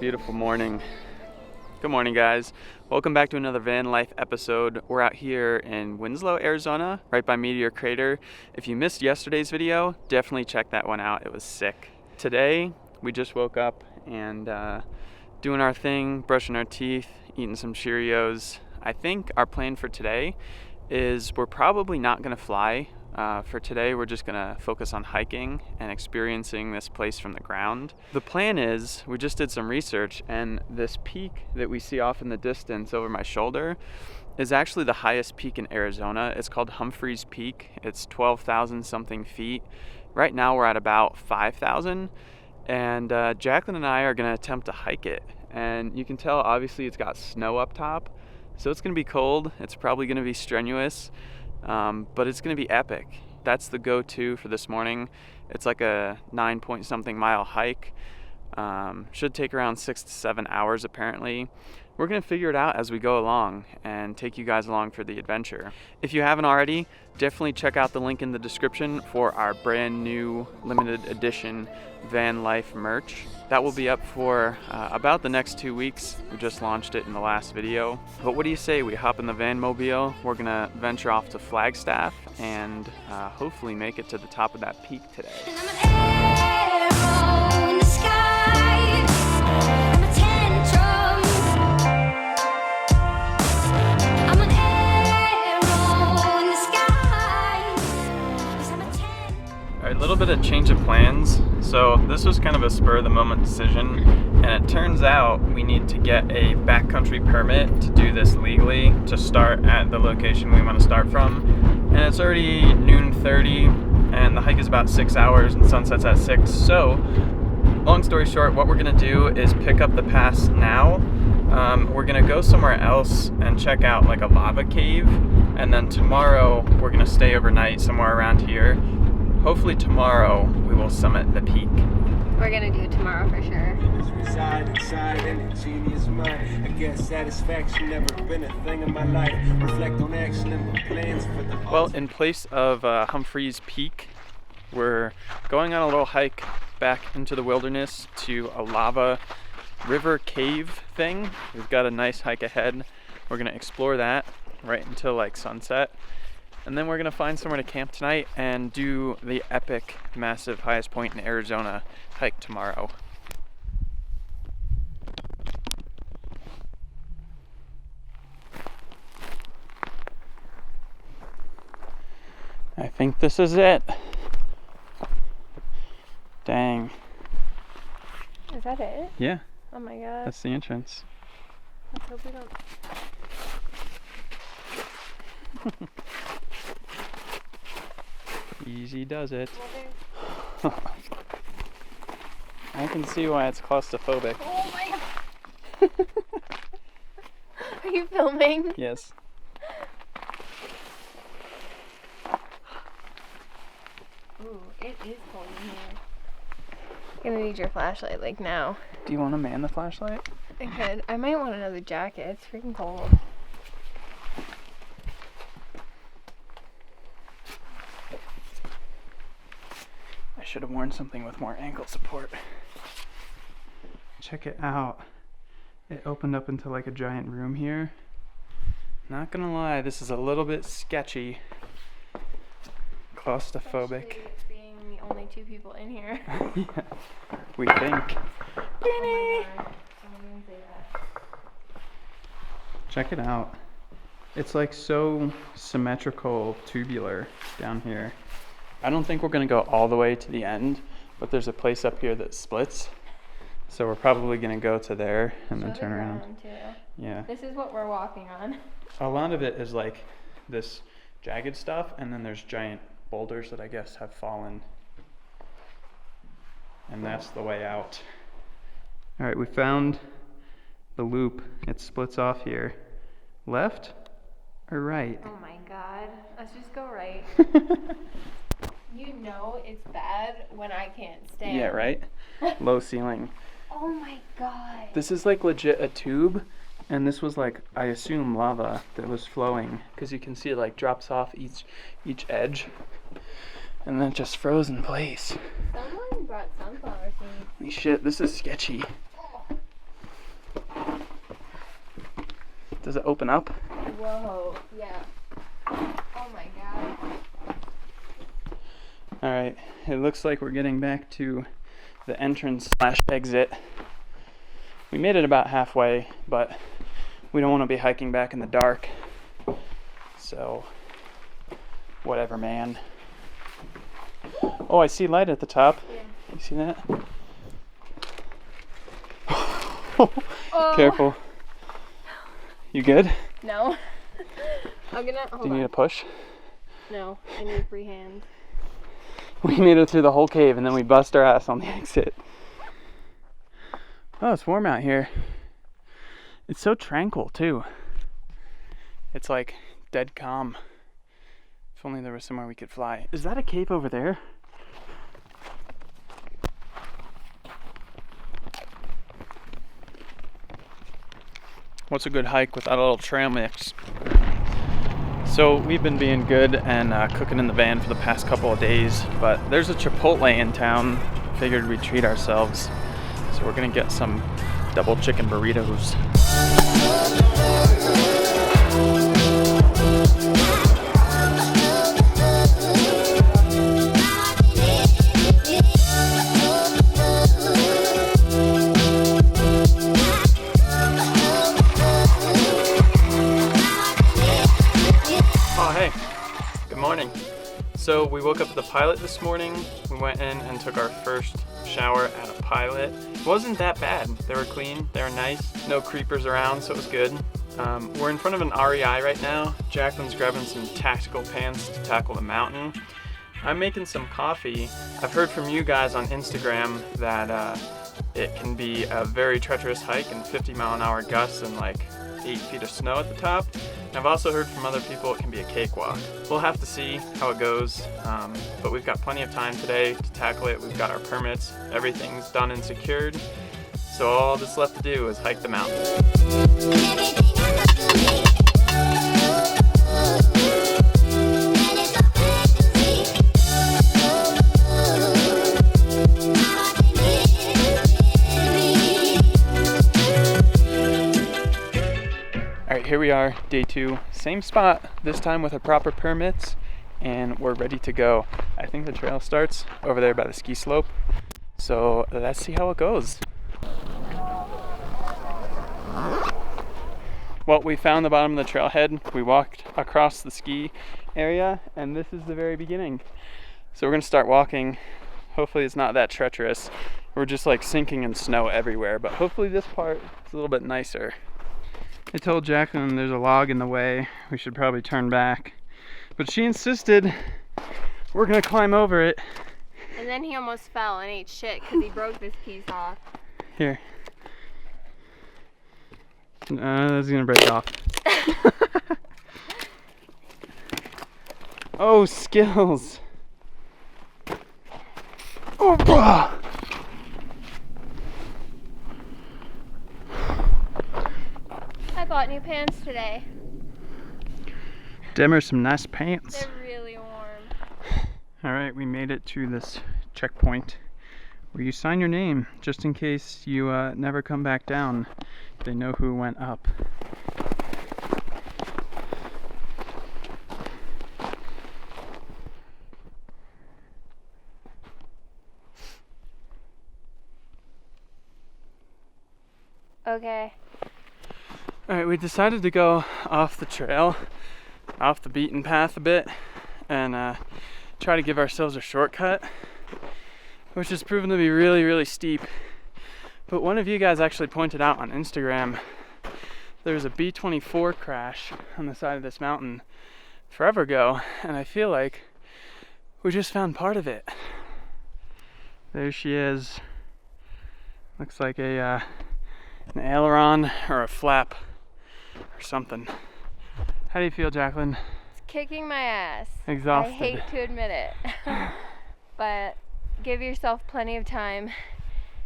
beautiful morning. Good morning, guys. Welcome back to another van life episode. We're out here in Winslow, Arizona, right by Meteor Crater. If you missed yesterday's video, definitely check that one out. It was sick. Today, we just woke up and doing our thing, brushing our teeth, eating some Cheerios. I think our plan for today is we're probably not gonna fly. For today, we're just gonna focus on hiking and experiencing this place from the ground. The plan is, we just did some research, and this peak that we see off in the distance over my shoulder is actually the highest peak in Arizona. It's called Humphreys Peak. It's 12,000 something feet. Right now we're at about 5,000, and Jacqueline and I are gonna attempt to hike it. And you can tell, obviously, it's got snow up top, so it's gonna be cold. It's probably gonna be strenuous. But it's gonna be epic. That's the go-to for this morning. It's like a 9-point-something mile hike. Should take around 6 to 7 hours apparently. We're gonna figure it out as we go along and take you guys along for the adventure. If you haven't already, definitely check out the link in the description for our brand new limited edition van life merch. That will be up for about the next 2 weeks. We just launched it in the last video. But what do you say we hop in the van mobile? We're gonna venture off to Flagstaff and hopefully make it to the top of that peak today. A little bit of change of plans. So this was kind of a spur of the moment decision, and it turns out we need to get a backcountry permit to do this legally, to start at the location we want to start from. And it's already noon 30 and the hike is about 6 hours and sunset's at 6. So long story short, what we're gonna do is pick up the pass now. We're gonna go somewhere else and check out like a lava cave, and then tomorrow we're gonna stay overnight somewhere around here. Hopefully tomorrow we will summit the peak. We're gonna do it tomorrow for sure. Well, in place of Humphreys Peak, we're going on a little hike back into the wilderness to a lava river cave thing. We've got a nice hike ahead. We're gonna explore that right until like sunset. And then we're gonna find somewhere to camp tonight and do the epic, massive, highest point in Arizona hike tomorrow. I think this is it. Dang. Is that it? Yeah. Oh my god. That's the entrance. Let's hope we don't. Easy does it. I can see why it's claustrophobic. Oh my god. Are you filming? Yes. Ooh, it is cold in here. I'm gonna need your flashlight like now. Do you want to man the flashlight? I could. I might want another jacket. It's freaking cold. I should have worn something with more ankle support. Check it out. It opened up into like a giant room here. Not gonna lie, this is a little bit sketchy. Claustrophobic. Especially being the only 2 people in here. Yeah, we think. Oh my god. Someone didn't say that. Check it out. It's like so symmetrical, tubular down here. I don't think we're gonna go all the way to the end, but there's a place up here that splits. So we're probably gonna go to there and then turn around. Too. Yeah. This is what we're walking on. A lot of it is like this jagged stuff, and then there's giant boulders that I guess have fallen. And that's the way out. All right, we found the loop. It splits off here. Left or right? Oh my god. Let's just go right. You know it's bad when I can't stand. Yeah, right? Low ceiling. Oh my god. This is like legit a tube, and this was like, I assume, lava that was flowing, because you can see it like drops off each edge, and then it just froze in place. Someone brought sunflower seeds. Holy shit, this is sketchy. Does it open up? Whoa, yeah. Oh my god. Alright, it looks like we're getting back to the entrance / exit. We made it about halfway, but we don't want to be hiking back in the dark. So, whatever, man. Oh, I see light at the top. Yeah. You see that? Oh. Careful. You good? No. I'm gonna, hold Do you need on. a push? No, I need a free hand. We made it through the whole cave and then we bust our ass on the exit. Oh, it's warm out here. It's so tranquil too. It's like dead calm. If only there was somewhere we could fly. Is that a cave over there? What's a good hike without a little trail mix? So we've been being good and cooking in the van for the past couple of days, but there's a Chipotle in town. Figured we'd treat ourselves. So we're gonna get some double chicken burritos. Oh, hey, good morning. So we woke up at the Pilot this morning. We went in and took our first shower at a Pilot. It wasn't that bad. They were clean, they were nice, no creepers around, so it was good. We're in front of an REI right now. Jacqueline's grabbing some tactical pants to tackle the mountain. I'm making some coffee. I've heard from you guys on Instagram that it can be a very treacherous hike and 50-mile-an-hour gusts and like 8 feet of snow at the top. And I've also heard from other people it can be a cakewalk. We'll have to see how it goes, but we've got plenty of time today to tackle it. We've got our permits, everything's done and secured. So all that's left to do is hike the mountain. Here we are, day 2, same spot, this time with our proper permits, and we're ready to go. I think the trail starts over there by the ski slope, so let's see how it goes. Well, we found the bottom of the trailhead, we walked across the ski area, and this is the very beginning. So we're gonna start walking. Hopefully it's not that treacherous. We're just like sinking in snow everywhere, but hopefully this part is a little bit nicer. I told Jacqueline there's a log in the way, we should probably turn back. But she insisted we're gonna climb over it. And then he almost fell and ate shit because he broke this piece off. Here. That's gonna break off. Oh, skills. Oh, bah. I bought new pants today. Them are some nice pants. They're really warm. Alright, we made it to this checkpoint where you sign your name just in case you never come back down. They know who went up. Okay. Alright, we decided to go off the trail, off the beaten path a bit, and try to give ourselves a shortcut, which has proven to be really, really steep. But one of you guys actually pointed out on Instagram there's a B-24 crash on the side of this mountain forever ago, and I feel like we just found part of it. There she is. Looks like an aileron or a flap or something. How do you feel, Jacqueline? It's kicking my ass. Exhausted. I hate to admit it. But give yourself plenty of time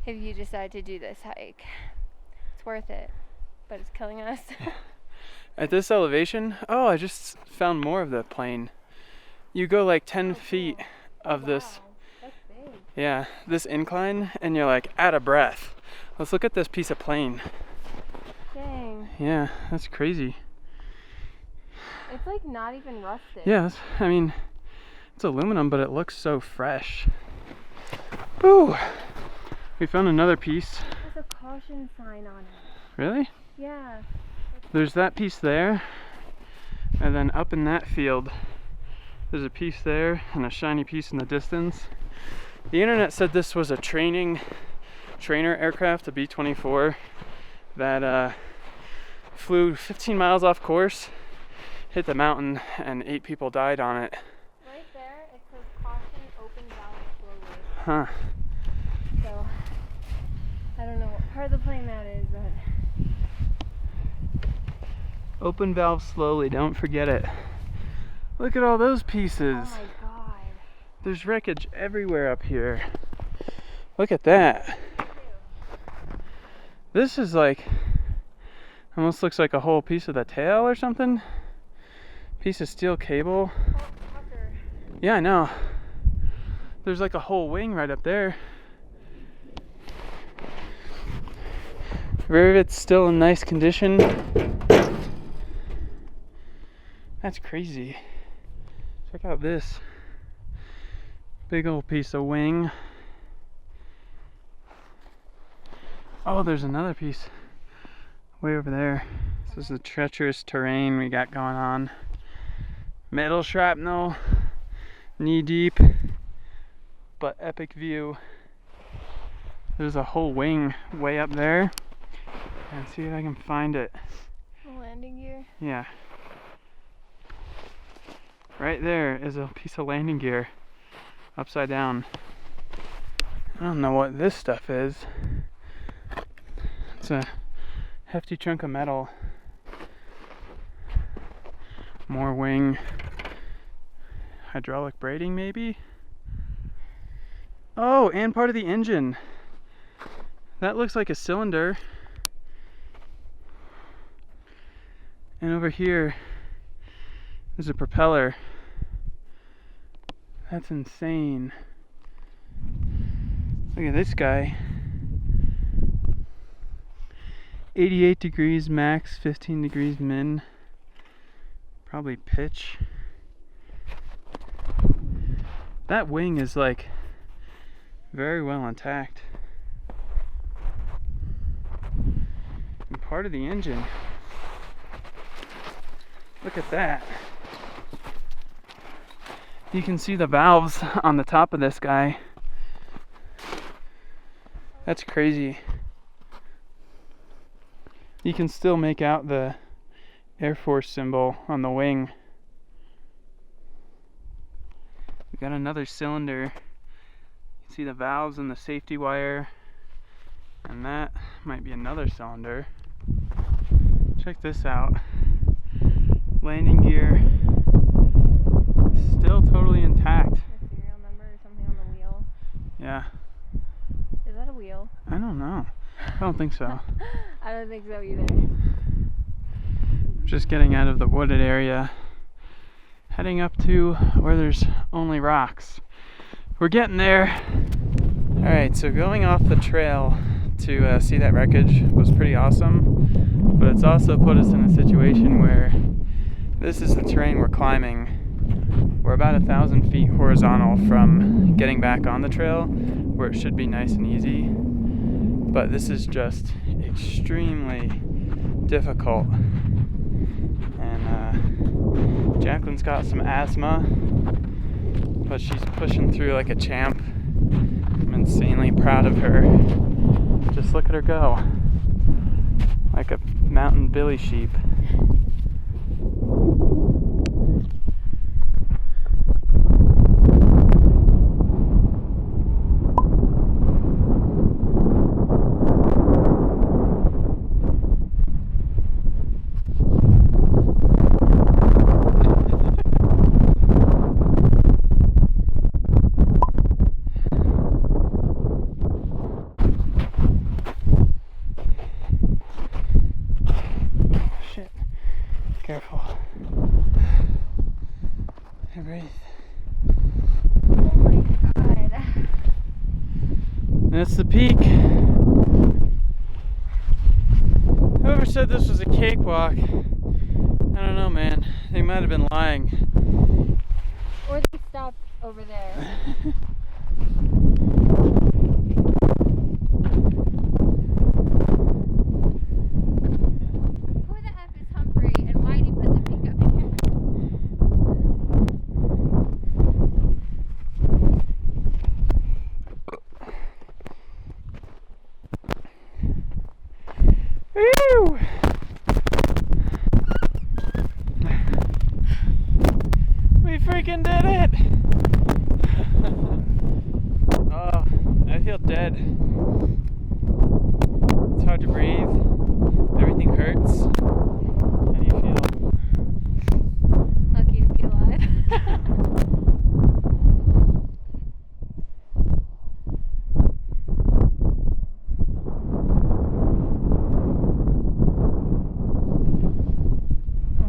if you decide to do this hike. It's worth it, but it's killing us. At this elevation, oh, I just found more of the plane. You go like 10 feet of this, That's big. yeah, this incline, and you're like out of breath. Let's look at this piece of plane. Dang. thing. Yeah, that's crazy. It's like not even rusted. Yeah, I mean, it's aluminum, but it looks so fresh. Woo! We found another piece. There's a caution sign on it. Really? Yeah. There's that piece there, and then up in that field, there's a piece there and a shiny piece in the distance. The internet said this was a trainer aircraft, a B-24, that flew 15 miles off course, hit the mountain, and 8 people died on it. Right there, it says caution, open valve slowly. Huh. So, I don't know what part of the plane that is, but... Open valve slowly, don't forget it. Look at all those pieces. Oh my god. There's wreckage everywhere up here. Look at that. This is like, almost looks like a whole piece of the tail or something. Piece of steel cable. Oh, Tucker. Yeah, I know. There's like a whole wing right up there. Rivet's still in nice condition. That's crazy. Check out this big old piece of wing. Oh, there's another piece way over there. This is the treacherous terrain we got going on. Metal shrapnel, knee deep, but epic view. There's a whole wing way up there. And see if I can find it. The landing gear? Yeah. Right there is a piece of landing gear, upside down. I don't know what this stuff is. It's a hefty chunk of metal. More wing. Hydraulic braiding maybe? Oh, and part of the engine. That looks like a cylinder. And over here, there's a propeller. That's insane. Look at this guy. 88 degrees max, 15 degrees min. Probably pitch. That wing is like very well intact. And part of the engine. Look at that. You can see the valves on the top of this guy. That's crazy. You can still make out the Air Force symbol on the wing. We got another cylinder. You can see the valves and the safety wire. And that might be another cylinder. Check this out. Landing gear. Still totally intact. The serial number or something on the wheel. Yeah. Is that a wheel? I don't know. I don't think so. I don't think so either. Just getting out of the wooded area. Heading up to where there's only rocks. We're getting there. Alright, so going off the trail to see that wreckage was pretty awesome. But it's also put us in a situation where this is the terrain we're climbing. We're about 1,000 feet horizontal from getting back on the trail, where it should be nice and easy. But this is just extremely difficult. And Jacqueline's got some asthma, but she's pushing through like a champ. I'm insanely proud of her. Just look at her go. Like a mountain billy sheep. Careful. Hey, breathe. Oh my god. That's the peak. Whoever said this was a cakewalk. I don't know, man. They might have been lying. Or they stopped over there. Who the F is Humphrey and why did he put the pickup here? Woo! We freaking did it! Oh, I feel dead. It's hard to breathe. Everything hurts. How do you feel? Lucky to be alive.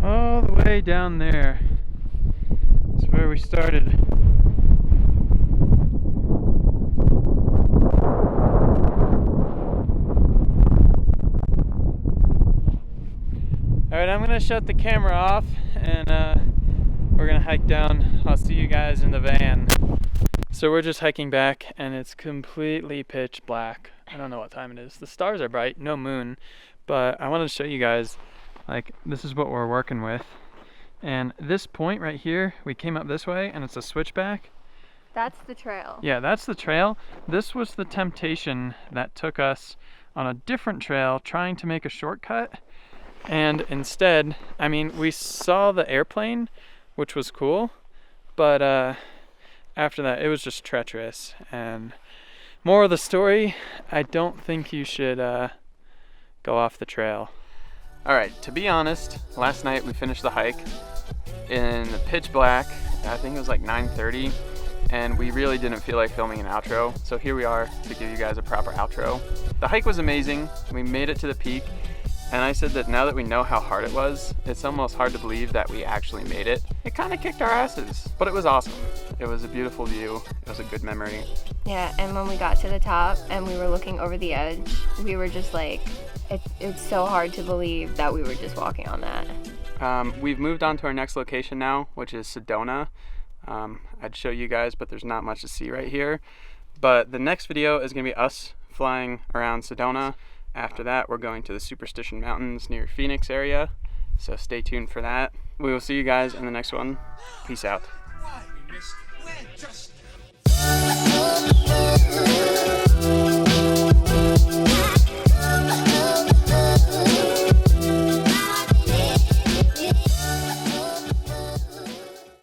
All the way down there is where we started. Alright, I'm gonna shut the camera off and we're gonna hike down. I'll see you guys in the van. So we're just hiking back and it's completely pitch black. I don't know what time it is. The stars are bright, no moon, but I wanted to show you guys, like, this is what we're working with. And this point right here, we came up this way and it's a switchback. That's the trail. Yeah, that's the trail. This was the temptation that took us on a different trail trying to make a shortcut. And instead, I mean, we saw the airplane, which was cool, but after that, it was just treacherous. And moral of the story, I don't think you should go off the trail. All right, to be honest, last night we finished the hike in pitch black. I think it was like 9:30, and we really didn't feel like filming an outro. So here we are to give you guys a proper outro. The hike was amazing. We made it to the peak. And I said that now that we know how hard it was, it's almost hard to believe that we actually made it. It kind of kicked our asses, but it was awesome. It was a beautiful view. It was a good memory. Yeah, and when we got to the top and we were looking over the edge, we were just like, it's so hard to believe that we were just walking on that. We've moved on to our next location now, which is Sedona. I'd show you guys, but there's not much to see right here. But the next video is gonna be us flying around Sedona. After that, we're going to the Superstition Mountains near Phoenix area, so stay tuned for that. We will see you guys in the next one. Peace out.